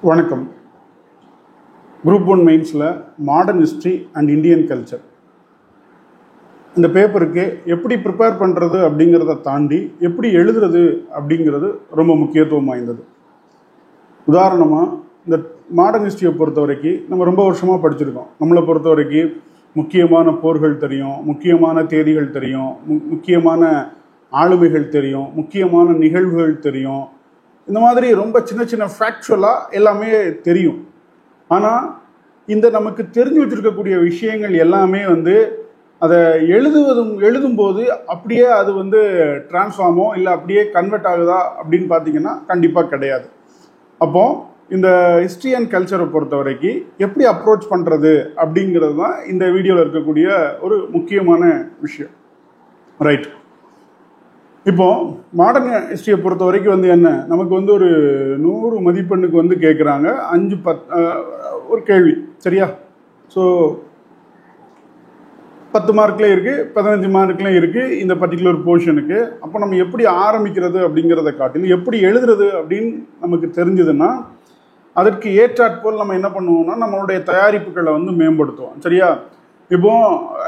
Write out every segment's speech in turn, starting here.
வணக்கம். குரூப் 1 மெயின்ஸில் modern history and Indian culture இந்த பேப்பருக்கு எப்படி ப்ரிப்பேர் பண்ணுறது அப்படிங்கிறத தாண்டி எப்படி எழுதுறது அப்படிங்கிறது ரொம்ப முக்கியத்துவம் வாய்ந்தது. உதாரணமாக இந்த மாடர்ன் ஹிஸ்ட்ரியை பொறுத்த வரைக்கும் நம்ம ரொம்ப வருஷமாக படிச்சிருக்கோம். நம்மளை பொறுத்த வரைக்கும் முக்கியமான போர்கள் தெரியும், முக்கியமான தேதிகள் தெரியும், முக்கியமான ஆளுமைகள் தெரியும், முக்கியமான நிகழ்வுகள் தெரியும். இந்த மாதிரி ரொம்ப சின்ன சின்ன ஃபேக்சுவலாக எல்லாமே தெரியும். ஆனால் இந்த நமக்கு தெரிஞ்சு வச்சுருக்கக்கூடிய விஷயங்கள் எல்லாமே அதை எழுதும்போது அப்படியே அது டிரான்ஸ்ஃபார்மோ இல்லை அப்படியே கன்வெர்ட் ஆகுதா அப்படின்னு பார்த்தீங்கன்னா கண்டிப்பாக கிடையாது. அப்போது இந்த ஹிஸ்ட்ரி அண்ட் கல்ச்சரை பொறுத்த வரைக்கும் எப்படி அப்ரோச் பண்ணுறது அப்படிங்கிறது தான் இந்த வீடியோவில் இருக்கக்கூடிய ஒரு முக்கியமான விஷயம். ரைட். இப்போது மாடர்ன் ஹிஸ்ட்ரியை பொறுத்த வரைக்கும் என்ன, நமக்கு ஒரு 100 மதிப்பெண்ணுக்கு கேட்குறாங்க 5-10 ஒரு கேள்வி, சரியா? ஸோ 10 மார்க்லேயும் இருக்குது, 15 மார்க்லேயும் இருக்குது இந்த பர்டிகுலர் போர்ஷனுக்கு. அப்போ நம்ம எப்படி ஆரம்பிக்கிறது அப்படிங்கிறத காட்டிலும் எப்படி எழுதுறது அப்படின்னு நமக்கு தெரிஞ்சதுன்னா அதற்கு ஏற்றாற்போல் நம்ம என்ன பண்ணுவோம்னா நம்மளுடைய தயாரிப்புகளை மேம்படுத்துவோம், சரியா?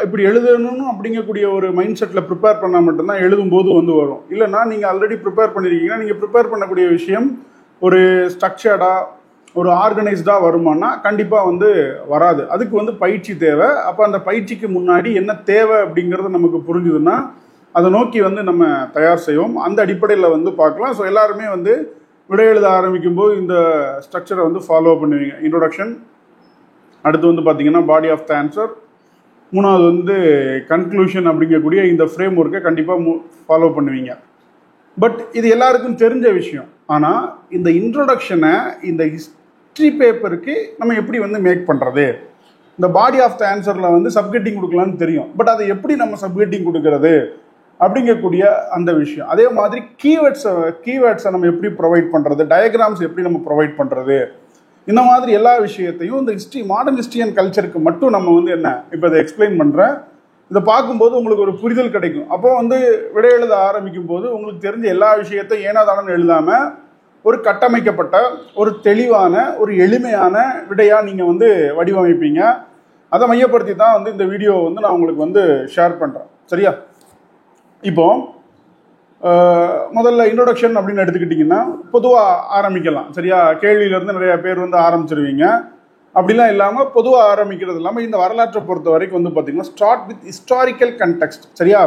இப்படி எழுதணும்னு அப்படிங்கக்கூடிய ஒரு மைண்ட் செட்டில் ப்ரிப்பேர் பண்ணால் மட்டும்தான் எழுதும்போது வரும். இல்லைன்னா நீங்கள் ஆல்ரெடி ப்ரிப்பேர் பண்ணியிருக்கீங்கன்னா நீங்கள் ப்ரிப்பேர் பண்ணக்கூடிய விஷயம் ஒரு ஸ்ட்ரக்சர்டாக ஒரு ஆர்கனைஸ்டாக வருமானா கண்டிப்பாக வராது. அதுக்கு பயிற்சி தேவை. அப்போ அந்த பயிற்சிக்கு முன்னாடி என்ன தேவை அப்படிங்கிறது நமக்கு புரிஞ்சுதுன்னா அதை நோக்கி நம்ம தயார் செய்வோம். அந்த அடிப்படையில் பார்க்கலாம். ஸோ எல்லாருமே விடை எழுத ஆரம்பிக்கும்போது இந்த ஸ்ட்ரக்சரை ஃபாலோ பண்ணுவீங்க. இன்ட்ரோடக்ஷன், அடுத்து பார்த்தீங்கன்னா பாடி ஆஃப் த ஆன்சர், மூணாவது கன்க்ளூஷன் அப்படிங்கக்கூடிய இந்த ஃப்ரேம் ஒர்க்கை கண்டிப்பாக ஃபாலோ பண்ணுவீங்க. பட் இது எல்லாருக்கும் தெரிஞ்ச விஷயம். ஆனால் இந்த இன்ட்ரோடக்ஷனை இந்த ஹிஸ்ட்ரி பேப்பருக்கு நம்ம எப்படி மேக் பண்ணுறது, இந்த பாடி ஆஃப் த ஆன்சரில் சப்ஹெட்டிங் கொடுக்கலான்னு தெரியும். பட் அதை எப்படி நம்ம சப்ஹெட்டிங் கொடுக்கறது அப்படிங்கக்கூடிய அந்த விஷயம். அதே மாதிரி கீவேர்ட்ஸை நம்ம எப்படி ப்ரொவைட் பண்ணுறது, டயக்ராம்ஸ் எப்படி நம்ம ப்ரொவைட் பண்ணுறது, இந்த மாதிரி எல்லா விஷயத்தையும் இந்த மாடர்ன் ஹிஸ்ட்ரி அண்ட் கல்ச்சருக்கு மட்டும் நம்ம என்ன இப்போ இதை எக்ஸ்பிளைன் பண்ணுறேன். இதை பார்க்கும்போது உங்களுக்கு ஒரு புரிதல் கிடைக்கும். அப்போ விடை எழுத ஆரம்பிக்கும் போது உங்களுக்கு தெரிஞ்ச எல்லா விஷயத்தையும் ஏனாதானு எழுதாமல் ஒரு கட்டமைக்கப்பட்ட ஒரு தெளிவான ஒரு எளிமையான விடையாக நீங்கள் வடிவமைப்பீங்க. அதை மையப்படுத்தி தான் இந்த வீடியோவை நான் உங்களுக்கு ஷேர் பண்ணுறேன், சரியா? இப்போ முதல்ல இன்ட்ரோடக்ஷன் அப்படின்னு எடுத்துக்கிட்டிங்கன்னா பொதுவாக ஆரம்பிக்கலாம், சரியா? கேள்வியிலேருந்து நிறைய பேர் ஆரம்பிச்சிருவீங்க. அப்படிலாம் இல்லாமல் பொதுவாக ஆரம்பிக்கிறது இல்லாமல் இந்த வரலாற்றை பொறுத்த வரைக்கும் பார்த்தீங்கன்னா ஸ்டார்ட் வித் ஹிஸ்டாரிக்கல் கண்டெக்ஸ்ட், சரியா?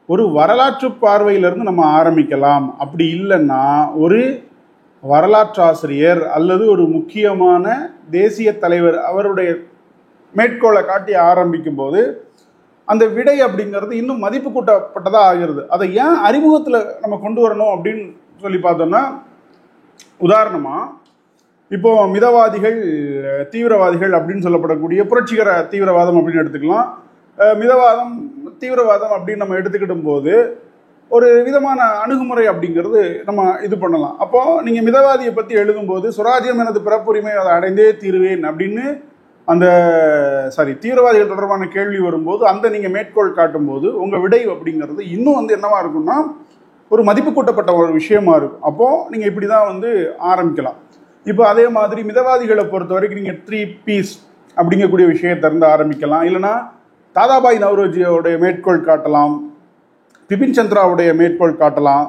ஒரு வரலாற்று பார்வையிலேருந்து நம்ம ஆரம்பிக்கலாம். அப்படி இல்லைன்னா ஒரு வரலாற்றாசிரியர் அல்லது ஒரு முக்கியமான தேசிய தலைவர் அவருடைய மேற்கோளை காட்டி ஆரம்பிக்கும் போது அந்த விடை அப்படிங்கிறது இன்னும் மதிப்பு கூட்டப்பட்டதாக ஆகிறது. அதை ஏன் அறிமுகத்தில் நம்ம கொண்டு வரணும் அப்படின்னு சொல்லி பார்த்தோம்னா, உதாரணமாக இப்போது மிதவாதிகள் தீவிரவாதிகள் அப்படின்னு சொல்லப்படக்கூடிய புரட்சிகர தீவிரவாதம் அப்படின்னு எடுத்துக்கலாம். மிதவாதம் தீவிரவாதம் அப்படின்னு நம்ம எடுத்துக்கிடும் போது ஒரு விதமான அணுகுமுறை அப்படிங்கிறது நம்ம இது பண்ணலாம். அப்போது நீங்கள் மிதவாதியை பற்றி எழுதும்போது சுராஜ்யம் எனது பிறப்புரிமை அதை அடைந்தே தீருவேன் அப்படின்னு தீவிரவாதிகள் தொடர்பான கேள்வி வரும்போது நீங்கள் மேற்கோள் காட்டும்போது உங்கள் விடை அப்படிங்கிறது இன்னும் என்னவா இருக்கும்னா ஒரு மதிப்பு கூட்டப்பட்ட ஒரு விஷயமா இருக்கும். அப்போது நீங்கள் இப்படி தான் ஆரம்பிக்கலாம். இப்போ அதே மாதிரி மிதவாதிகளை பொறுத்த வரைக்கும் நீங்கள் 3 Ps அப்படிங்கக்கூடிய விஷயத்திலிருந்து ஆரம்பிக்கலாம். இல்லைனா தாதாபாய் நவ்ரோஜியோடைய மேற்கோள் காட்டலாம், பிபின் சந்திராவுடைய மேற்கோள் காட்டலாம்.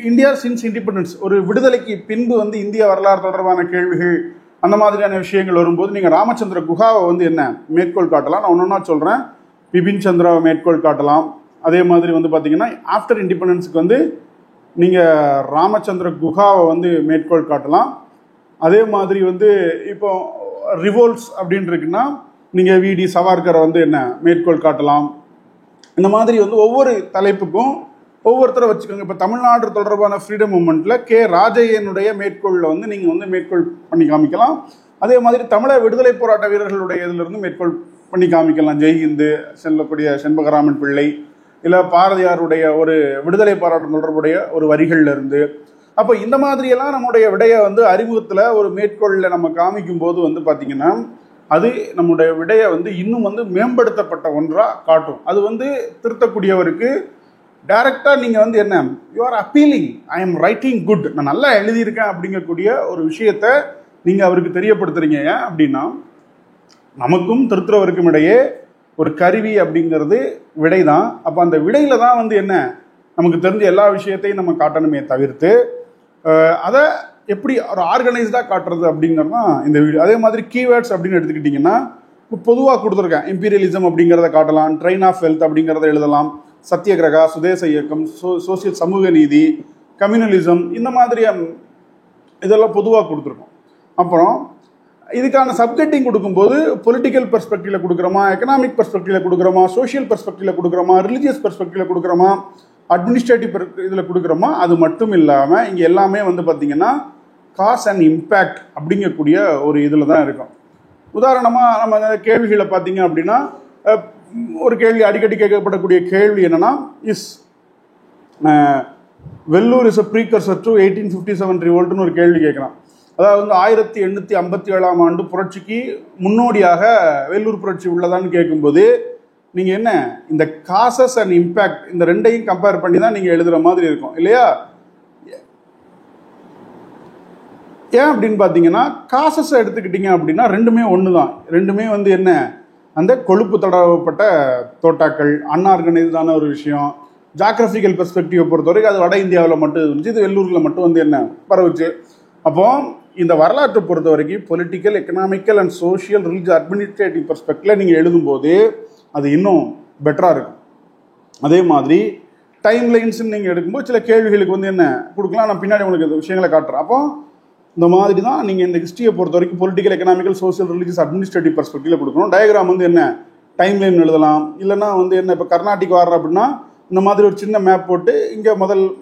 இந்தியா சின்ஸ் இண்டிபெண்டன்ஸ், ஒரு விடுதலைக்கு பின்பு இந்திய வரலாறு தொடர்பான கேள்விகள் அந்த மாதிரியான விஷயங்கள் வரும்போது நீங்கள் ராமச்சந்திர குஹாவை என்ன மேற்கோள் காட்டலாம். நான் ஒன்றா சொல்கிறேன். பிபின் சந்திராவை மேற்கோள் காட்டலாம். அதே மாதிரி பார்த்தீங்கன்னா ஆஃப்டர் இண்டிபெண்டன்ஸுக்கு நீங்கள் ராமச்சந்திர குஹாவை மேற்கோள் காட்டலாம். அதே மாதிரி இப்போ ரிவோல்ட்ஸ் அப்படின்னு இருக்குன்னா நீங்கள் விடி சவார்கரை என்ன மேற்கோள் காட்டலாம். இந்த மாதிரி ஒவ்வொரு தலைப்புக்கும் ஒவ்வொருத்தரை வச்சுக்கோங்க. இப்போ தமிழ்நாடு தொடர்பான ஃப்ரீடம் மூமெண்ட்டில் கே ராஜையனுடைய மேற்கோளில் நீங்கள் மேற்கோள் பண்ணி காமிக்கலாம். அதே மாதிரி தமிழக விடுதலை போராட்ட வீரர்களுடைய இதிலிருந்து மேற்கோள் பண்ணி காமிக்கலாம். ஜெய்ஹிந்து செல்லக்கூடிய செண்பகராமன் பிள்ளை, இல்லை பாரதியாருடைய ஒரு விடுதலை போராட்டம் தொடர்புடைய ஒரு வரிகள்ல இருந்து. அப்போ இந்த மாதிரியெல்லாம் நம்முடைய விடையை அறிமுகத்தில் ஒரு மேற்கோளில் நம்ம காமிக்கும் போது பார்த்தீங்கன்னா அது நம்முடைய விடையை இன்னும் மேம்படுத்தப்பட்ட ஒன்றாக காட்டும். அது திருத்தக்கூடியவருக்கு டைரக்டாக நீங்கள் வந்து என்ன, you are appealing, I am writing good, நான் நல்லா எழுதியிருக்கேன் அப்படிங்கக்கூடிய ஒரு விஷயத்த நீங்கள் அவருக்கு தெரியப்படுத்துறீங்க. ஏன் அப்படின்னா, நமக்கும் திருத்துறவருக்கும் இடையே ஒரு கருவி அப்படிங்கிறது விடை தான். அப்போ அந்த விடையில தான் வந்து என்ன, நமக்கு தெரிஞ்ச எல்லா விஷயத்தையும் நம்ம காட்டணுமே தவிர்த்து அதை எப்படி ஒரு ஆர்கனைஸ்டாக காட்டுறது அப்படிங்கிறது தான் இந்த வீடியோ. அதே மாதிரி கீவேர்ட்ஸ் அப்படின்னு எடுத்துக்கிட்டிங்கன்னா, இப்போ பொதுவாக கொடுத்துருக்கேன். இம்பீரியலிசம் அப்படிங்கிறத காட்டலாம், ட்ரெயின் ஆஃப் வெல்த் அப்படிங்கிறத எழுதலாம், சத்தியகிரகா, சுதேச இயக்கம், சோசியல் சமூக நீதி, கம்யூனலிசம், இந்த மாதிரி இதெல்லாம் பொதுவாக கொடுத்துருக்கோம். அப்புறம் இதுக்கான சப்ஜெக்டிங் கொடுக்கும்போது பொலிட்டிக்கல் பெர்ஸ்பெக்டிவ்ல கொடுக்குறோமா, எக்கனாமிக் பெர்ஸ்பெக்டிவ்ல கொடுக்குறோமா, சோஷியல் பெர்ஸ்பெக்டிவ்ல கொடுக்குறோமா, ரிலீஜியஸ் பெர்ஸ்பெக்டிவ்ல கொடுக்குறோமா, அட்மினிஸ்ட்ரேட்டிவ் இதில் கொடுக்குறோமா, அது மட்டும் இல்லாமல் இங்கே எல்லாமே வந்து பார்த்திங்கன்னா காஸ் அண்ட் இம்பேக்ட் அப்படிங்கக்கூடிய ஒரு இதில் தான் இருக்கும். உதாரணமாக நம்ம கேள்விகளை பார்த்தீங்க அப்படின்னா, ஒரு கேள்வி அடிக்கடி கேட்கப்படக்கூடிய கேள்வி என்னன்னா, is Vellore is a precursor to 1857 ரிவோல்ட்னு ஒரு கேள்வி கேட்குறான். அதாவது வந்து 1857ஆம் ஆண்டு புரட்சிக்கு முன்னோடியாக வெல்லூர் புரட்சி உள்ளதான்னு கேட்கும்போது நீங்கள் என்ன, இந்த காசஸ் அண்ட் இம்பேக்ட் இந்த ரெண்டையும் கம்பேர் பண்ணி தான் நீங்கள் எழுதுகிற மாதிரி இருக்கும் இல்லையா? ஏன் அப்படின்னு பார்த்தீங்கன்னா, காசஸ் எடுத்துக்கிட்டீங்க அப்படின்னா ரெண்டுமே ஒன்று தான். ரெண்டுமே வந்து என்ன, அந்த கொழுப்பு தடவப்பட்ட தோட்டாக்கள், அன்ஆர்கனைஸ்டான ஒரு விஷயம். ஜாகிரபிக்கல் பெர்ஸ்பெக்டிவை பொறுத்த வரைக்கும் அது வட இந்தியாவில் மட்டும் இருந்துச்சு, இது வெள்ளூரில் மட்டும் வந்து என்ன பரவுச்சு. அப்போ இந்த வரலாற்றை பொறுத்த வரைக்கும் political, economical and social, religious, administrative பெர்ஸ்பெக்டிவ்ல நீங்கள் எழுதும்போது அது இன்னும் பெட்டராக இருக்கும். அதே மாதிரி டைம் லைன்ஸ்ன்னு நீங்கள் எடுக்கும்போது சில கேள்விகளுக்கு வந்து என்ன கொடுக்கலாம், நான் பின்னாடி உங்களுக்கு இந்த விஷயங்களை காட்டுறேன். அப்போ இந்த மாதிரி தான் நீங்கள் இந்த ஹிஸ்ட்ரியை பொறுத்த வரைக்கும் political, economical, social, religious, administrative பெர்ஸ்பெக்டிவ்ல கொடுக்கணும். டயக்ராம் வந்து என்ன, டைம் லைன் எழுதலாம். இல்லைன்னா வந்து என்ன, இப்போ கர்நாடிக் வர்ற அப்படின்னா இந்த மாதிரி ஒரு சின்ன மேப் போட்டு இங்கே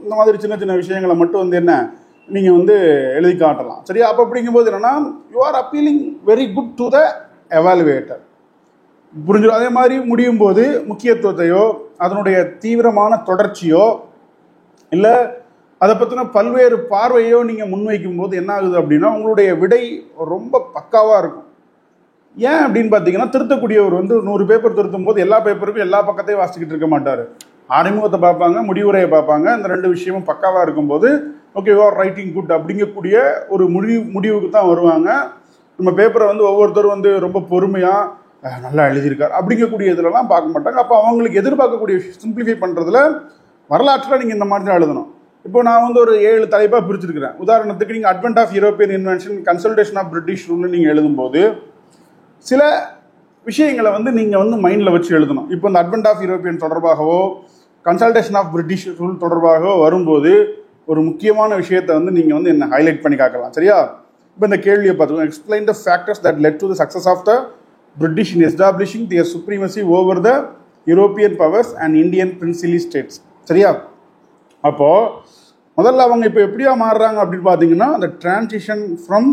இந்த மாதிரி சின்ன சின்ன விஷயங்களை மட்டும் வந்து என்ன நீங்கள் வந்து எழுதி காட்டலாம். சரியா? அப்போ அப்படிங்கும்போது என்னன்னா, you are appealing very good to the evaluator. புரிஞ்சிடும். அதே மாதிரி முடியும் போது முக்கியத்துவத்தையோ அதனுடைய தீவிரமான தொடர்ச்சியோ இல்லை அதை பற்றின பல்வேறு பார்வையோ நீங்கள் முன்வைக்கும் போது என்ன ஆகுது அப்படின்னா, உங்களுடைய விடை ரொம்ப பக்காவாக இருக்கும். ஏன் அப்படின்னு பார்த்தீங்கன்னா, திருத்தக்கூடியவர் வந்து 100 பேப்பர் திருத்தும் போது எல்லா பேப்பருக்கும் எல்லா பக்கத்தையும் வாசிக்கிட்டு இருக்க மாட்டார். அறிமுகத்தை பார்ப்பாங்க, முடிவுரையை பார்ப்பாங்க. இந்த ரெண்டு விஷயமும் பக்காவாக இருக்கும்போது okay you are writing good அப்படிங்கக்கூடிய ஒரு முடிவுக்கு தான் வருவாங்க. நம்ம பேப்பரை வந்து ஒவ்வொருத்தரும் வந்து ரொம்ப பொறுமையாக நல்லா எழுதியிருக்கார் அப்படிங்கக்கூடிய இதுலலாம் பார்க்க மாட்டாங்க. அப்போ அவங்களுக்கு எதிர்பார்க்கக்கூடிய சிம்பிளிஃபை பண்ணுறதுல வரலாற்றில் நீங்கள் இந்த மாதிரி தான் எழுதணும். இப்போ நான் வந்து ஒரு 7 தலைப்பாக பிரிச்சிருக்கிறேன். உதாரணத்துக்கு நீங்கள் advent of European invention, consultation of British ரூல்னு நீங்கள் எழுதும்போது சில விஷயங்களை வந்து நீங்கள் வந்து மைண்டில் வச்சு எழுதணும். இப்போ இந்த அட்வென்ட் ஆஃப் யூரோப்பியன் தொடர்பாகவோ கன்சல்டேஷன் ஆஃப் பிரிட்டிஷ் ரூல் தொடர்பாகவோ வரும்போது ஒரு முக்கியமான விஷயத்தை வந்து நீங்கள் வந்து என்ன ஹைலைட் பண்ணி காக்கலாம். சரியா? இப்போ இந்த கேள்வியை பார்த்துக்கோங்க. Explain the factors that led to the success of the British in establishing their supremacy over the European powers and Indian princely states. சரியா? அப்போது முதல்ல அவங்க இப்போ எப்படியா மாறுறாங்க அப்படின்னு பார்த்தீங்கன்னா, அந்த transition from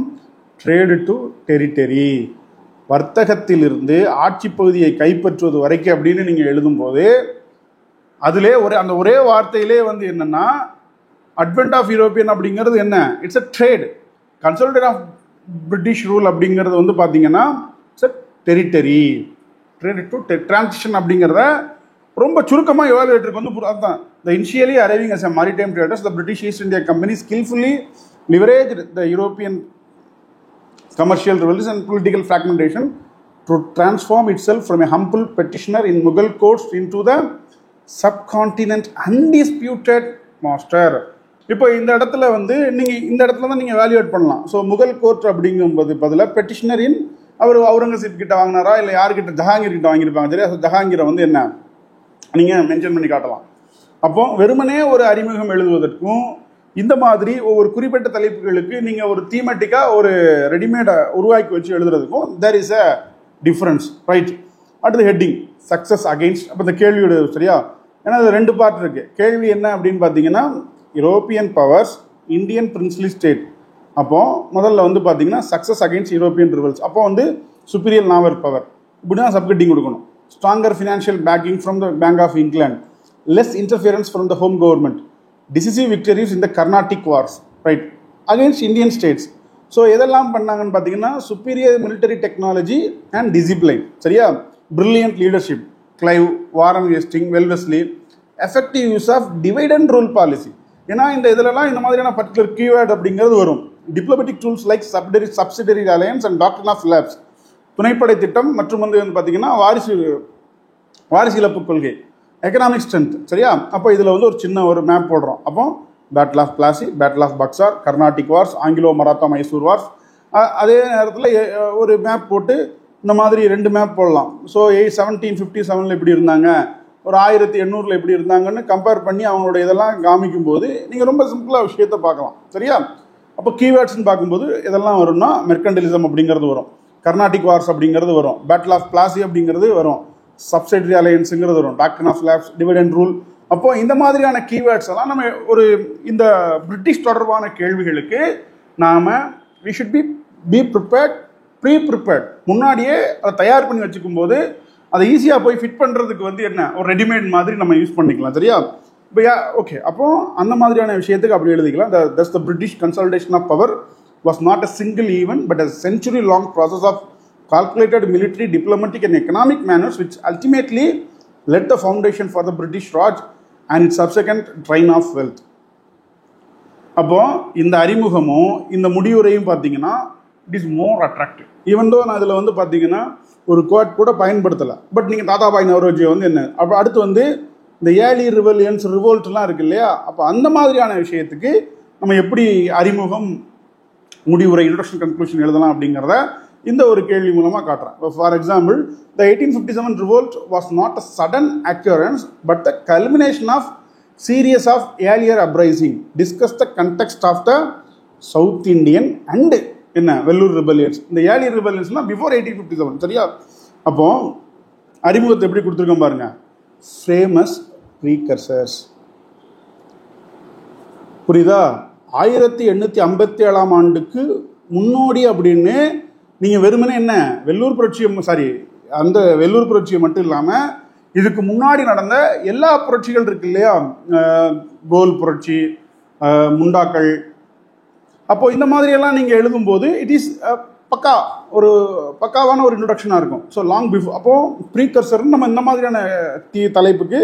trade to territory, வர்த்தகத்திலிருந்து ஆட்சி பகுதியை கைப்பற்றுவது வரைக்கும் அப்படின்னு நீங்கள் எழுதும்போது அதிலே அந்த ஒரே வார்த்தையிலே வந்து என்னன்னா, அட்வென்ட் ஆஃப் யூரோப்பியன் அப்படிங்கிறது என்ன, it's a trade. Consolidate of British rule அப்படிங்கிறது வந்து பார்த்தீங்கன்னா it's a territory. Trade to transition அப்படிங்கிறத ரொம்ப சுருக்கமாக எவாலுவேட்டருக்கு வந்து அதுதான். The initially arriving as a maritime traders, the British East India Company skillfully leveraged the European commercial rivals and political fragmentation to transform itself from a humble petitioner in Mughal courts into the subcontinent undisputed master. இப்போ இந்த இடத்துல வந்து நீங்கள் இந்த இடத்துல தான் நீங்கள் valuate பண்ணலாம். ஸோ முகல் கோர்ட் அப்படிங்கும்போது பதிலாக பெட்டிஷனரின் அவர் அவுரங்கசீப் கிட்ட வாங்கினாரா இல்லை யார்கிட்ட, ஜஹாங்கீர் கிட்ட வாங்கியிருப்பாங்க. சரியா? ஸோ ஜஹாங்கீரை வந்து என்ன நீங்கள் மென்ஷன் பண்ணி காட்டலாம். அப்போ வெறுமனே ஒரு அறிமுகம் எழுதுவதற்கும் இந்த மாதிரி ஒவ்வொரு குறிப்பிட்ட தலைப்புகளுக்கு நீங்கள் ஒரு தீமெட்டிக்காக ஒரு ரெடிமேடை உருவாக்கி வச்சு எழுதுறதுக்கும் there is a difference. Right? அடுத்து ஹெட்டிங் சக்ஸஸ் அகெயின்ஸ்ட். அப்போ இந்த கேள்வியோட சரியா, ஏன்னா அது 2 பார்ட் இருக்குது. கேள்வி என்ன அப்படின்னு பார்த்தீங்கன்னா, European powers, Indian princely state. அப்போது முதல்ல வந்து பார்த்தீங்கன்னா சக்ஸஸ் அகெயின்ஸ்ட் யூரோப்பியன் ரிவல்ஸ். அப்போ வந்து சுப்பீரியர் நாவல் பவர் இப்படி தான் சப்கெட்டிங் கொடுக்கணும். Stronger financial backing from the bank of England, less interference from the home government, decisive victories in the Carnatic wars, right, against Indian states. So எதெல்லாம் பண்ணாங்கன்னு பார்த்தீங்கன்னா, superior military technology and discipline. சரியா? brilliant leadership, Clive, Warren Hasting, Wellesley, effective use of divide and rule policy. ஏன்னா இந்த இதிலலாம் இந்த மாதிரியான particular keyword அப்படிங்கிறது வரும். Diplomatic tools like subsidiary alliance and doctrine of lapse, துணைப்படை திட்டம் மற்றும் வந்து பார்த்தீங்கன்னா வாரிசு இழப்பு கொள்கை, எக்கனாமிக் ஸ்ட்ரென்த். சரியா? அப்போ இதில் வந்து ஒரு சின்ன ஒரு மேப் போடுறோம். அப்போ battle of Plassey, battle of Buxar, Carnatic wars, Anglo Maratha Mysore wars. அதே நேரத்தில் ஒரு மேப் போட்டு இந்த மாதிரி 2 மேப் போடலாம். ஸோ 1757 எப்படி இருந்தாங்க, ஒரு 1800 எப்படி இருந்தாங்கன்னு கம்பேர் பண்ணி அவங்களோட இதெல்லாம் காமிக்கும் போது நீங்கள் ரொம்ப சிம்பிளாக விஷயத்தை பார்க்கலாம். சரியா? அப்போ கீவேர்ட்ஸ்ன்னு பார்க்கும்போது இதெல்லாம் வரும்னா மெர்கண்டலிசம் அப்படிங்கிறது வரும், கர்நாடிக் வார்ஸ் அப்படிங்கிறது வரும், பேட்டில் ஆஃப் பிளாசி அப்படிங்கிறது வரும், சப்சிடரி அலையன்ஸுங்கிறது வரும், doctrine of lapse, divide and rule. அப்போ இந்த மாதிரியான கீவேர்ட்ஸ் எல்லாம் நம்ம ஒரு இந்த பிரிட்டிஷ் தொடர்பான கேள்விகளுக்கு நாம் வி ஷுட் பி ப்ரிப்பேர்ட், ப்ரீப்ரிப்பேர்ட், முன்னாடியே அதை தயார் பண்ணி வச்சுக்கும் போது அதை ஈஸியாக போய் ஃபிட் பண்ணுறதுக்கு வந்து என்ன ஒரு ரெடிமேட் மாதிரி நம்ம யூஸ் பண்ணிக்கலாம். சரியா? இப்போ ஓகே, அப்போ அந்த மாதிரியான விஷயத்துக்கு அப்படி எழுதிக்கலாம். The British consolidation of power was not a single event but a century long process of calculated military, diplomatic and economic manners which ultimately led the foundation for the British Raj and its subsequent train of wealth. அப்போ இந்த அறிமுகமும் இந்த முடிவுரையும் பார்த்தீங்கன்னா it is more attractive. Even though நான் இதில் வந்து பார்த்தீங்கன்னா ஒரு code கூட பயன்படுத்தலை. பட் நீங்கள் தாதாபாய் நவரோஜி வந்து என்ன, அப்போ அடுத்து வந்து இந்த ஏர்லி ரிவல்யன்ஸ், ரிவோல்ட்லாம் இருக்கு இல்லையா, அப்போ அந்த மாதிரியான விஷயத்துக்கு நம்ம எப்படி அறிமுகம், முடிவுரை, இன்ட்ரோடக்ஷன், கன்க்ளூஷன் எழுதலாம் அப்படிங்கிறத இந்த ஒரு கேள்வி மூலமாக காட்டுறேன். For example, the 1857 revolt was not a sudden occurrence but the culmination of series of earlier uprising. Discuss the context of the South Indian and என்ன வெள்ளூர் ரிபல்லியன்ஸ். இந்த ஏர்லியர் ரிபல்லியன்ஸ்லாம் பிஃபோர் 1857. சரியா? அப்போ அறிமுகத்தை எப்படி கொடுத்துருக்கோம் பாருங்க, ஃபேமஸ் ப்ரீகர்சர்ஸ். புரியுதா? 1857 ஆண்டுக்கு முன்னோடி அப்படின்னு நீங்கள் வெறுமனே என்ன வெள்ளூர் புரட்சியை, அந்த வெள்ளூர் புரட்சியை மட்டும் இல்லாமல் இதுக்கு முன்னாடி நடந்த எல்லா புரட்சிகள் இருக்கு இல்லையா, கோல் புரட்சி, முண்டாக்கள், அப்போ இந்த மாதிரியெல்லாம் நீங்கள் எழுதும்போது இட் இஸ் பக்காவான ஒரு இன்ட்ரொடக்ஷனாக இருக்கும். ஸோ லாங் பிஃபோர், அப்போது ப்ரீகர்சர்னு நம்ம இந்த மாதிரியான தலைப்புக்கு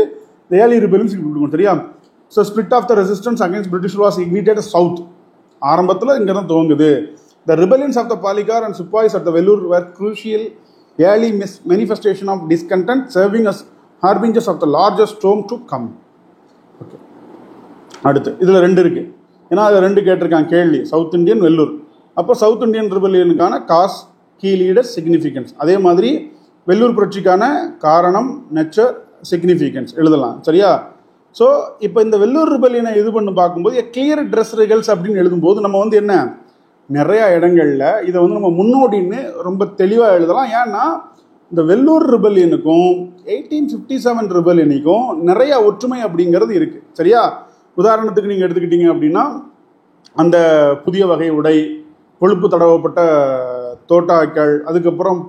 ஏர்லி ரிபெலியன்ஸ் கொடுக்கணும். சரியா? So split of the resistance against British was ignited south. ஆரம்பத்தில் இங்கே தான் துவங்குது. The rebellions of the Palikar and Sepoys at the Vellore were crucial early manifestation of discontent, serving as harbingers of the largest storm to come. Okay. அடுத்து இதில் 2 இருக்கு. ஏன்னா அதில் 2 கேட்டிருக்காங்க கேள்வி, சவுத் இண்டியன், வெள்ளூர். அப்போ சவுத் இண்டியன் ரிபல்லியனுக்கான காஸ், கீ லீடர், சிக்னிஃபிகன்ஸ். அதே மாதிரி வெள்ளூர் புரட்சிக்கான காரணம், நெச்சர், சிக்னிஃபிகன்ஸ் எழுதலாம். சரியா? ஸோ இப்போ இந்த வெள்ளூர் ரிபல்லியனை இது பண்ணி பார்க்கும்போது கிளியர் ட்ரெஸ் ரிகல்ஸ் அப்படின்னு எழுதும்போது நம்ம வந்து என்ன நிறையா இடங்களில் இதை வந்து நம்ம முன்னோடின்னு ரொம்ப தெளிவாக எழுதலாம். ஏன்னா இந்த வெள்ளூர் ரிபல்லியனுக்கும் 1857 ரிபல்லியனுக்கும் நிறையா ஒற்றுமை அப்படிங்கிறது இருக்குது. சரியா? உதாரணத்துக்கு நீங்கள் எடுத்துக்கிட்டீங்க அப்படின்னா அந்த புதிய வகை உடை, கொழுப்பு தடவப்பட்ட தோட்டாக்கள், அதுக்கப்புறம்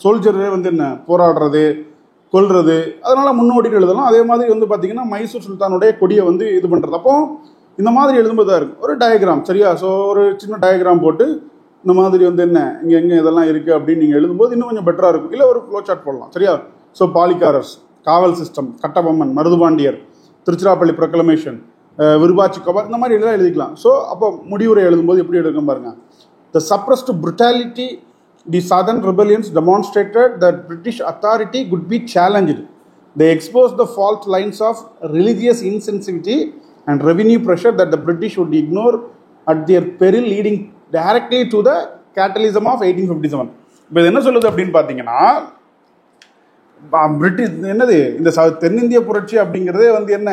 சோல்ஜரே வந்து என்ன போராடுறது, கொல்றது, அதனால் முன்னோடின்னு எழுதலாம். அதே மாதிரி வந்து பார்த்திங்கன்னா மைசூர் சுல்தானுடைய கொடியை வந்து இது பண்ணுறது. அப்போ இந்த மாதிரி எழுதும்போது தான் இருக்கும் ஒரு டயக்ராம். சரியா? ஸோ ஒரு சின்ன டயக்ராம் போட்டு இந்த மாதிரி வந்து என்ன இங்கே எங்கே இதெல்லாம் இருக்குது அப்படின்னு நீங்கள் எழுதும்போது இன்னும் கொஞ்சம் பெட்டராக இருக்கும். இல்லை ஒரு ஃப்ளோ சார்ட் போடலாம். சரியா? ஸோ பாலிகாரர்ஸ், காவல் சிஸ்டம், கட்டபொம்மன், மருதுபாண்டியர், திருச்சிராப்பள்ளி ப்ரொக்ளமேஷன், விருபாச்சி கபால், இந்த மாதிரி எல்லாம் எழுதிக்கலாம். ஸோ அப்போ முடிவுரை எழுதும்போது எப்படி எழுதும் பாருங்க. த suppressed brutality the southern rebellions demonstrated that British authority could be challenged. They exposed the fault lines of religious insensitivity and revenue pressure that the British would ignore at their peril, leading directly to the catalysm of 1857. இப்போ இது என்ன சொல்லுது அப்படின்னு பார்த்தீங்கன்னா, இந்த தென்னிந்திய புரட்சி அப்படிங்கிறதே வந்து என்ன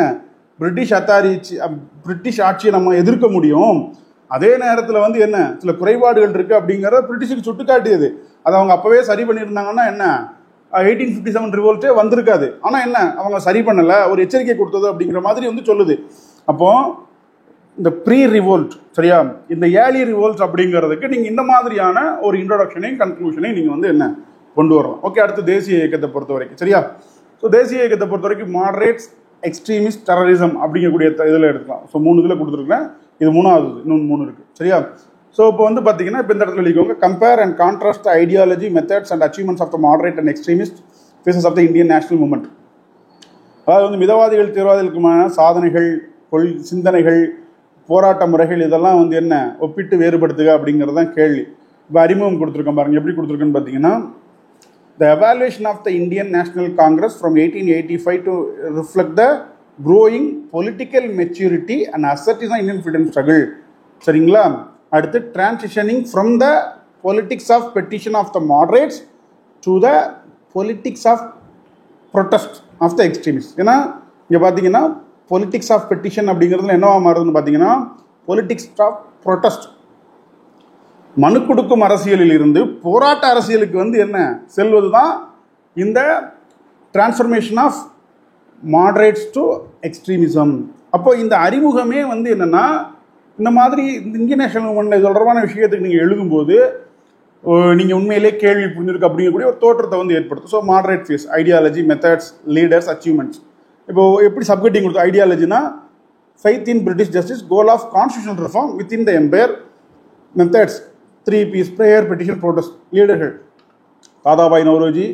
பிரிட்டிஷ் ஆட்சியை நம்ம எதிர்க்க முடியும், அதே நேரத்தில் வந்து என்ன சில குறைபாடுகள் இருக்குது அப்படிங்கிறத பிரிட்டிஷுக்கு சுட்டு காட்டியது. அதை அவங்க அப்போவே சரி பண்ணியிருந்தாங்கன்னா என்ன 1857 ரிவோல்ட்டே வந்திருக்காது. ஆனால் என்ன அவங்க சரி பண்ணலை, ஒரு எச்சரிக்கை கொடுத்தது அப்படிங்கிற மாதிரி வந்து சொல்லுது. அப்போது இந்த ப்ரீ ரிவோல்ட், சரியா, இந்த ஏர்லி ரிவோல்ட் அப்படிங்கிறதுக்கு நீங்கள் இந்த மாதிரியான ஒரு இன்ட்ரோடக்ஷனையும் கன்க்ளூஷனையும் நீங்கள் வந்து என்ன கொண்டு வரலாம். ஓகே, அடுத்து தேசிய இயக்கத்தை பொறுத்த வரைக்கும். சரியா? ஸோ தேசிய இயக்கத்தை பொறுத்த வரைக்கும் மாடரேட்ஸ், எக்ஸ்ட்ரீமிஸ்ட், டெரரிசம் அப்படிங்கக்கூடிய இதில் எடுத்துக்கலாம். ஸோ 3 இதில் கொடுத்துருக்கேன். இது 3வது, இன்னொன்று 3 இருக்குது. சரியா? ஸோ இப்போ வந்து பார்த்தீங்கன்னா இப்போ இந்த இடத்துல எழுதிக்கோங்க, compare and contrast the ideology, methods and achievements of the moderate and extremist phases of the Indian national movement. அதாவது வந்து மிதவாதிகள் தீவிரவாதிகளுக்குமான சாதனைகள், சிந்தனைகள், போராட்ட முறைகள் இதெல்லாம் வந்து என்ன ஒப்பிட்டு வேறுபடுத்துக அப்படிங்கிறது தான் கேள்வி. இப்போ அறிமுகம் கொடுத்துருக்கோம் பாருங்க, எப்படி கொடுத்துருக்குன்னு பார்த்தீங்கன்னா, the evaluation of the Indian National Congress from 1885 to reflect the growing political maturity and assertion of Indian freedom struggle. சரிங்களா? அடுத்து transitioning from the politics of petition of the moderates to the politics of protest of the extremists. ஏன்னா இங்கே பார்த்தீங்கன்னா politics of petition அப்படிங்கிறதுல என்னவா மாறுதுன்னு பார்த்தீங்கன்னா politics of protest, மனு கொடுக்கும் அரசியலில் இருந்து போராட்ட அரசியலுக்கு வந்து என்ன செல்வது தான் இந்த transformation of moderates to extremism. அப்போ இந்த அறிமுகமே வந்து என்னன்னா, இந்த மாதிரி இந்தியன் நேஷனல் மூவ்மெண்ட் தொடர்பான விஷயத்துக்கு நீங்கள் எழுதும்போது நீங்கள் உண்மையிலே கேள்வி புரிஞ்சிருக்கு அப்படிங்கக்கூடிய ஒரு தோற்றத்தை வந்து ஏற்படுத்தும். So moderate face, ideology, methods, leaders, achievements. இப்போ எப்படி சப்கெட்டிங் கொடுத்து ஐடியாலஜினா faith in British justice, goal of constitutional reform with in the empire, methods 3 P's, prayer, petition, protest. லீடர்கள் Dadabhai Nowroji,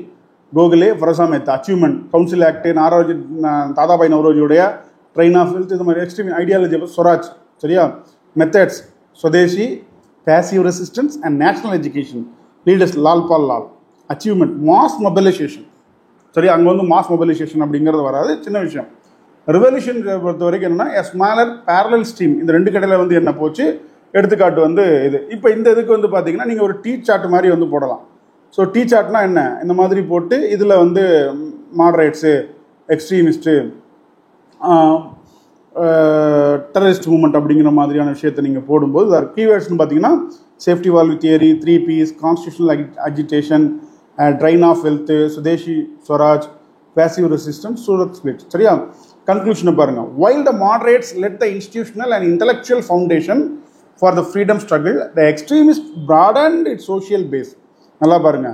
Gokhale, ஃபரசா Mehta. Achievement council act, நாரோஜி, Dadabhai நவ்ரோஜியுடைய train of health, இது மாதிரி எக்ஸ்ட்ரீம் ஐடியாலஜி ஸ்வராஜ். சரியா? Methods Swadeshi, passive resistance and national education. Leaders லால்பால் Lal. Achievement mass mobilisation. சரி, அங்கே வந்து mass mobilisation அப்படிங்கிறது வராது, சின்ன விஷயம். ரெவல்யூஷன் பொறுத்த வரைக்கும் என்னன்னா எ ஸ்மாலர் பேரலல் ஸ்ட்ரீம். இந்த ரெண்டு கடையில் வந்து என்ன போச்சு, எடுத்துக்காட்டு வந்து இது. இப்போ இந்த இதுக்கு வந்து பார்த்தீங்கன்னா நீங்கள் ஒரு டீ சார்ட் மாதிரி வந்து போடலாம். ஸோ டீ சார்ட்னா என்ன, இந்த மாதிரி போட்டு இதில் வந்து மாடரேட்ஸு, எக்ஸ்ட்ரீமிஸ்ட்டு, டெரரிஸ்ட் மூவ்மெண்ட் அப்படிங்கிற மாதிரியான விஷயத்தை நீங்கள் போடும்போது கீவேர்ட்ஸ்னு பார்த்தீங்கன்னா safety valve theory, 3 P's, constitutional agitation, drain of wealth, swadeshi swaraj, passive resistance, Surat split. சரியா? கன்க்ளூஷனை பாருங்கள். While the moderates laid the institutional and intellectual foundation for the freedom struggle, the extremists broadened its social base. நல்லா பாருங்க,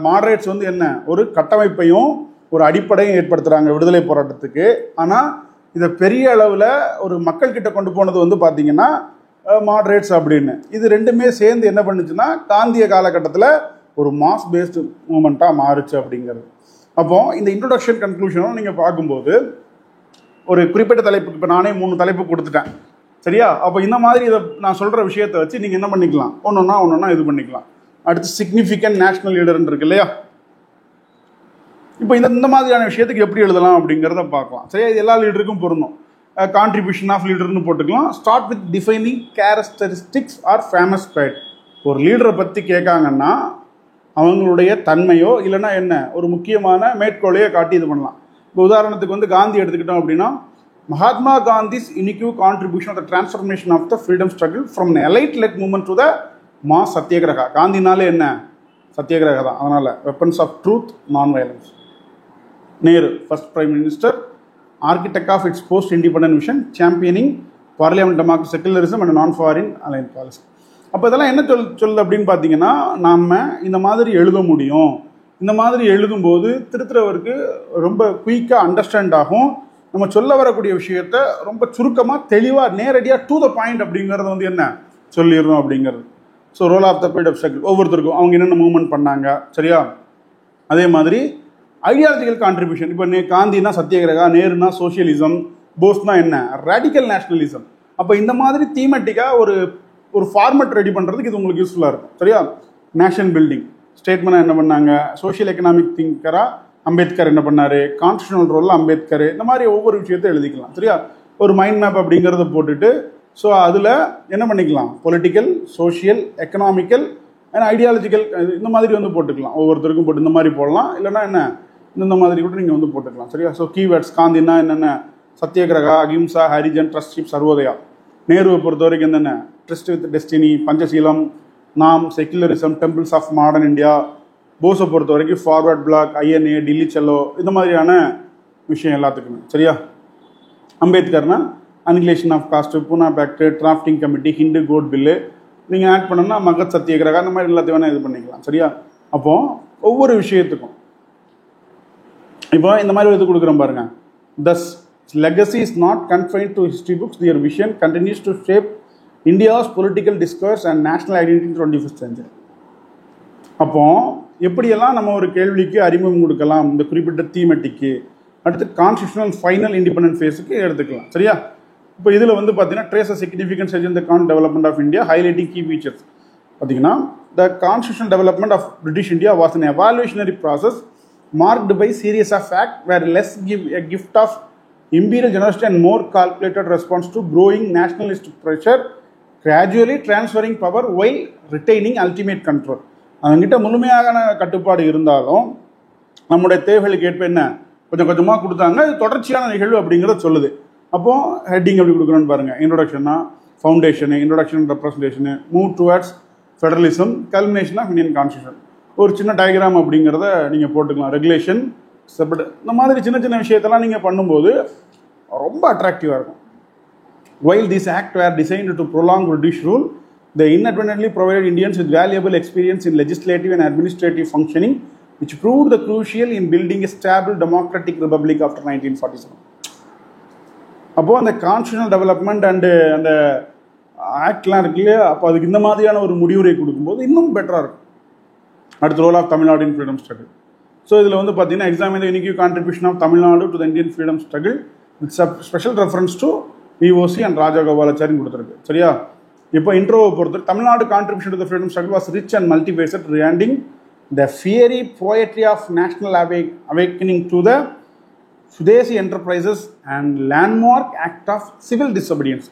moderates வந்து என்ன ஒரு கட்டமைப்பையும் ஒரு அடிப்படையும் ஏற்படுத்துகிறாங்க விடுதலை போராட்டத்துக்கு. ஆனால் இதை பெரிய அளவில் ஒரு மக்கள் கிட்ட கொண்டு போனது வந்து பார்த்தீங்கன்னா மாடரேட்ஸ் அப்படின்னு. இது ரெண்டுமே சேர்ந்து என்ன பண்ணுச்சுன்னா காந்திய காலகட்டத்தில் ஒரு மாஸ் பேஸ்டு மூமெண்ட்டாக மாறுச்சு அப்படிங்கிறது. அப்போ இந்த இன்ட்ரோடக்ஷன் கன்க்ளூஷனும் நீங்கள் பார்க்கும்போது ஒரு குறிப்பிட்ட தலைப்புக்கு இப்போ நானே 3 தலைப்பு கொடுத்துட்டேன். சரியா? அப்போ இந்த மாதிரி இதை நான் சொல்கிற விஷயத்தை வச்சு நீங்கள் என்ன பண்ணிக்கலாம், ஒன்றொன்னா இது பண்ணிக்கலாம். அடுத்து சிக்னிஃபிகண்ட் நேஷனல் லீடர்ன்னு இருக்கு இல்லையா? இப்போ இந்த மாதிரியான விஷயத்துக்கு எப்படி எழுதலாம் அப்படிங்கிறத பார்க்கலாம். சரியா? இது எல்லா லீடருக்கும் பொருந்தும். கான்ட்ரிபியூஷன் ஆஃப் லீடர்னு போட்டுக்கலாம். Start with defining characteristics or famous trait. ஒரு லீடரை பற்றி கேட்காங்கன்னா அவங்களுடைய தன்மையோ இல்லைன்னா என்ன ஒரு முக்கியமான மேற்கோளையோ காட்டி இது பண்ணலாம். இப்போ உதாரணத்துக்கு வந்து காந்தி எடுத்துக்கிட்டோம் அப்படின்னா, Mahatma Gandhi's unique contribution of the transformation of the freedom struggle from an elite-led movement to the mass satyagraha. காந்தினாலே என்ன சத்தியகிரக தான். அதனால் weapons of truth, non violence. Nehru first prime minister, architect of its post independent vision, championing parliament democracy, secularism and non foreign align policy. அப்போ இதெல்லாம் என்ன சொல்லுது அப்படின்னு பார்த்தீங்கன்னா, நாம் இந்த மாதிரி எழுத முடியும். இந்த மாதிரி எழுதும்போது திருத்துறவருக்கு ரொம்ப குயிக்காக அண்டர்ஸ்டாண்ட் ஆகும். நம்ம சொல்ல வரக்கூடிய விஷயத்த ரொம்ப சுருக்கமாக தெளிவாக நேரடியாக டு த பாயிண்ட் அப்படிங்கிறத வந்து என்ன சொல்லிடுறோம் அப்படிங்கிறது. So role of the period of struggle, ஒவ்வொருத்தருக்கும் அவங்க என்னென்ன மூவ்மெண்ட் பண்ணாங்க. சரியா? அதே மாதிரி ஐடியாலஜிக்கல் கான்ட்ரிபியூஷன். இப்போ காந்தினா சத்தியகிரகா, நேருனா சோஷியலிசம், போஸ்னா என்ன ரேடிக்கல் நேஷனலிசம். அப்போ இந்த மாதிரி தீமெட்டிக்காக ஒரு ஃபார்மெட் ரெடி பண்ணுறதுக்கு இது உங்களுக்கு யூஸ்ஃபுல்லாக இருக்கும். சரியா? நேஷன் பில்டிங் ஸ்டேட்மெண்ட்டாக என்ன பண்ணாங்க, சோஷியல் எக்கனாமிக் திங்கராக அம்பேத்கர் என்ன பண்ணார், கான்ஸ்டியூஷனல் ரோலில் அம்பேத்கர், இந்த மாதிரி ஒவ்வொரு விஷயத்தை எழுதிக்கலாம். சரியா? ஒரு மைண்ட் மேப் அப்படிங்கிறத போட்டுட்டு ஸோ அதில் என்ன பண்ணிக்கலாம், political, social, economical and ideological இந்த மாதிரி வந்து போட்டுக்கலாம். ஒவ்வொருத்தருக்கும் போட்டு இந்த மாதிரி போடலாம். இல்லைனா என்ன இந்த மாதிரி கூட நீங்கள் வந்து போட்டுக்கலாம். சரியா? ஸோ கீவேர்ட்ஸ் காந்தினா என்னென்ன, சத்தியகிரகா, அகிம்சா, ஹரிஜன், ட்ரஸ்ட்ஷிப், சர்வோதயா. நேருவை பொறுத்த வரைக்கும் என்னென்ன, trust with destiny, Panchsheel, NAM, secularism, temples of modern India. போஸை பொறுத்த வரைக்கும் Forward Bloc, INA, Dilli Chalo, இந்த மாதிரியான விஷயம் எல்லாத்துக்குமே. சரியா? அம்பேத்கர்னா annihilation of caste, Poona pact, drafting committee, Hindu code bill நீங்கள் ஆட் பண்ணோம்னா மகத் சத்தியகிரகா, அந்த மாதிரி எல்லாத்தையும் வேணால் இது பண்ணிக்கலாம். சரியா? அப்போது ஒவ்வொரு விஷயத்துக்கும் இப்போ இந்த மாதிரி இது கொடுக்குறோம் பாருங்க. Thus, legacy is not confined to history books. Their vision continues to shape India's political discourse and national identity in the 21st century. அப்போ எப்படியெல்லாம் நம்ம ஒரு கேள்விக்கு அறிமுகம் கொடுக்கலாம் இந்த குறிப்பிட்ட தீமெட்டிக்கு அடுத்து கான்ஸ்டியூஷனல் ஃபைனல் இண்டிபெண்டன்ட் ஃபேஸுக்கு எடுத்துக்கலாம். சரியா? இப்போ இதில் வந்து பார்த்தீங்கன்னா trace a significant stage in the development of India highlighting key features. பார்த்தீங்கன்னா the constitutional development of British India was an evaluationary process marked by series of facts where less give a gift of imperial generosity and more calculated response to growing nationalist pressure, gradually transferring power while retaining ultimate control. அவங்ககிட்ட முழுமையான கட்டுப்பாடு இருந்தாலும் நம்முடைய தேவைகளுக்கு ஏற்ப என்ன கொஞ்சம் கொஞ்சமாக கொடுத்தாங்க. இது தொடர்ச்சியான நிகழ்வு அப்படிங்கிறத சொல்லுது. அப்போது ஹெட்டிங் எப்படி கொடுக்குறோன்னு பாருங்கள். இன்ட்ரோடக்ஷன்னா foundation, introduction representation, move towards federalism, culmination of Indian constitution. ஒரு சின்ன டயக்ராம் அப்படிங்கிறத நீங்கள் போட்டுக்கலாம். ரெகுலேஷன், செப்பரேட், இந்த மாதிரி சின்ன சின்ன விஷயத்தெல்லாம் நீங்கள் பண்ணும்போது ரொம்ப அட்ராக்டிவாக இருக்கும். While these acts were designed to prolong British rule, they inadvertently provided Indians with valuable experience in legislative and administrative functioning, which proved the crucial in building a stable democratic republic after 1947. அப்போது அந்த constitutional development and அந்த ஆக்ட்லாம் இருக்கு இல்லையா, அப்போ அதுக்கு இந்த மாதிரியான ஒரு முடிவுரை கொடுக்கும்போது இன்னும் பெட்டராக இருக்கும். அடுத்த role of Tamil Nadu in freedom struggle. So இதில் வந்து பார்த்தீங்கன்னா examine the unique contribution of Tamil Nadu to the Indian freedom struggle with special reference to VOC and ராஜகோபாலாச்சாரின்னு கொடுத்துருக்கு. சரியா? இப்போ இன்ட்ரோவை பொறுத்து Tamil Nadu contribution to the freedom struggle was rich and மல்டிஃபேசட், ரியாண்டிங் the fiery poetry of national awakening to the Swadeshi enterprises and landmark act of civil disobedience.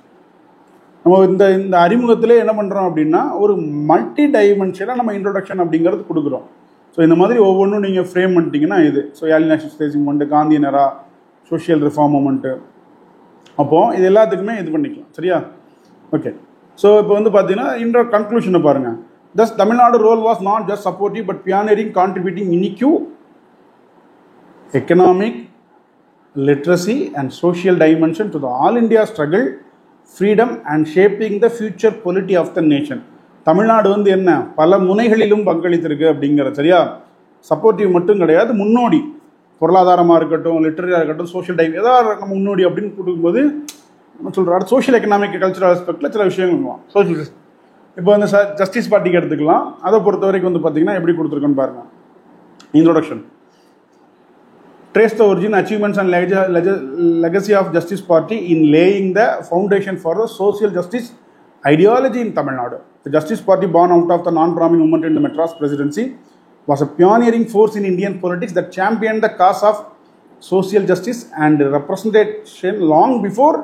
நம்ம இந்த அறிமுகத்திலே என்ன பண்ணுறோம் அப்படின்னா ஒரு மல்டி டைமென்ஷனாக நம்ம இன்ட்ரோடக்ஷன் அப்படிங்கிறது கொடுக்குறோம். ஸோ இந்த மாதிரி ஒவ்வொன்றும் நீங்கள் ஃப்ரேம் பண்ணிட்டீங்கன்னா இது early national staging movement, Gandhi era, social reform movement, அப்போது இது எல்லாத்துக்குமே இது பண்ணிக்கலாம். சரியா? ஓகே. ஸோ இப்போ வந்து பார்த்தீங்கன்னா கன்க்ளூஷனை பாருங்கள். Thus, Tamil Nadu role was not just supportive but pioneering, contributing unique economic, literacy and social dimension to the all India struggle, freedom and shaping the future polity of the nation. Tamil Nadu வந்து என்ன பல முனைகளிலும் பங்களித்திருக்கு அப்படிங்கிற. சரியா? Supportive மட்டும் கிடையாது, முன்னோடி. பொருளாதாரமாக இருக்கட்டும், லிட்டரரியாக இருக்கட்டும், சோஷியல் ஏதாவது நம்ம முன்னோடி அப்படின்னு கொடுக்கும்போது நம்ம சொல்கிறோம். சோஷியல் எக்கனாமிக் கல்ச்சரல் ஆஸ்பெக்டில் சில விஷயங்கள் சோஷியல். இப்போ வந்து ஜஸ்டிஸ் பார்ட்டிக்கு எடுத்துக்கலாம். அதை பொறுத்த வரைக்கும் வந்து பார்த்தீங்கன்னா எப்படி கொடுத்துருக்கோன்னு பாருங்கள். Introduction. Trace the origin, achievements and legacy of Justice Party in laying the foundation for the social justice ideology in Tamil Nadu. The Justice Party, born out of the non-Brahmin movement in the Madras Presidency, was a pioneering force in Indian politics that championed the cause of social justice and representation long before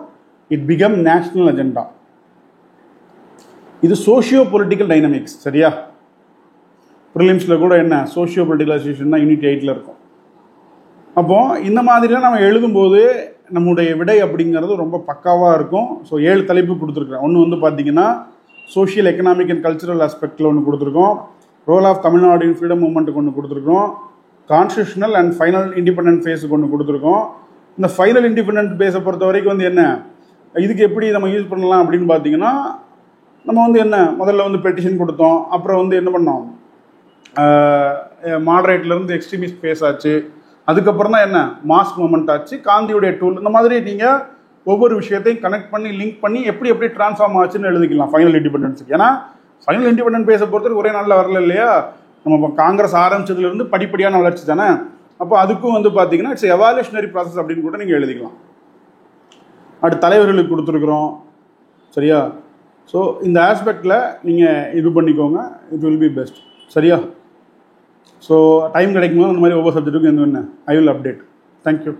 it became national agenda. இது socio political dynamics. சரியா? ப்ரிலிம்ஸில் கூட என்ன socio political association தான் unit 8 இருக்கும். அப்போது இந்த மாதிரிலாம் நம்ம எழுதும்போது நம்முடைய விடை அப்படிங்கிறது ரொம்ப பக்காவாக இருக்கும். ஸோ 7 தலைப்பு கொடுத்துருக்குறேன். ஒன்று வந்து பார்த்தீங்கன்னா சோஷியல் எக்கனாமிக் அண்ட் கல்ச்சரல் ஆஸ்பெக்டில் ஒன்று கொடுத்துருக்கோம், role of Tamil Nadu in freedom மூமெண்ட்டுக்கு ஒன்று கொடுத்துருக்கோம், கான்ஸ்டியூஷனல் அண்ட் ஃபைனல் இண்டிபெண்டன்ட் ஃபேஸுக்கு ஒன்று கொடுத்துருக்கோம். இந்த ஃபைனல் இண்டிபெண்டன்ட் ஃபேஸை பொறுத்த வரைக்கும் வந்து என்ன இதுக்கு எப்படி நம்ம யூஸ் பண்ணலாம் அப்படின்னு பார்த்தீங்கன்னா நம்ம வந்து என்ன முதல்ல வந்து பெட்டிஷன் கொடுத்தோம், அப்புறம் வந்து என்ன பண்ணோம் மாடரேட்லேருந்து எக்ஸ்ட்ரீமிஸ்ட் ஃபேஸ் ஆச்சு, அதுக்கப்புறம் தான் என்ன மாஸ் மூமெண்ட் ஆச்சு, காந்தியுடைய டூல். இந்த மாதிரி நீங்கள் ஒவ்வொரு விஷயத்தையும் கனெக்ட் பண்ணி லிங்க் பண்ணி எப்படி ட்ரான்ஸ்ஃபார்ம் ஆச்சுன்னு எழுதிக்கலாம் ஃபைனல் இண்டிபெண்டன்ஸுக்கு. ஏன்னா ஃபைனல் இண்டிபெண்டன்ட் பேஸை பொறுத்தவரைக்கும் ஒரே நாளில் வரல இல்லையா, நம்ம காங்கிரஸ் ஆரம்பிச்சதுலேருந்து படிப்படியான வளர்ச்சி தானே. அப்போ அதுக்கும் வந்து பார்த்தீங்கன்னா இட்ஸ் எவாலுவேஷனரி ப்ராசஸ் அப்படின்னு கூட நீங்கள் எழுதிக்கலாம். அடுத்த தலைவர்களுக்கு கொடுத்துருக்குறோம். சரியா? ஸோ இந்த ஆஸ்பெக்டில் நீங்கள் இது பண்ணிக்கோங்க, இட் வில் பி பெஸ்ட். சரியா? ஸோ டைம் கிடைக்கும்போது அந்த மாதிரி ஒவ்வொரு சப்ஜெக்ட்டுக்கும் என்ன ஐ வில் அப்டேட். தேங்க்யூ.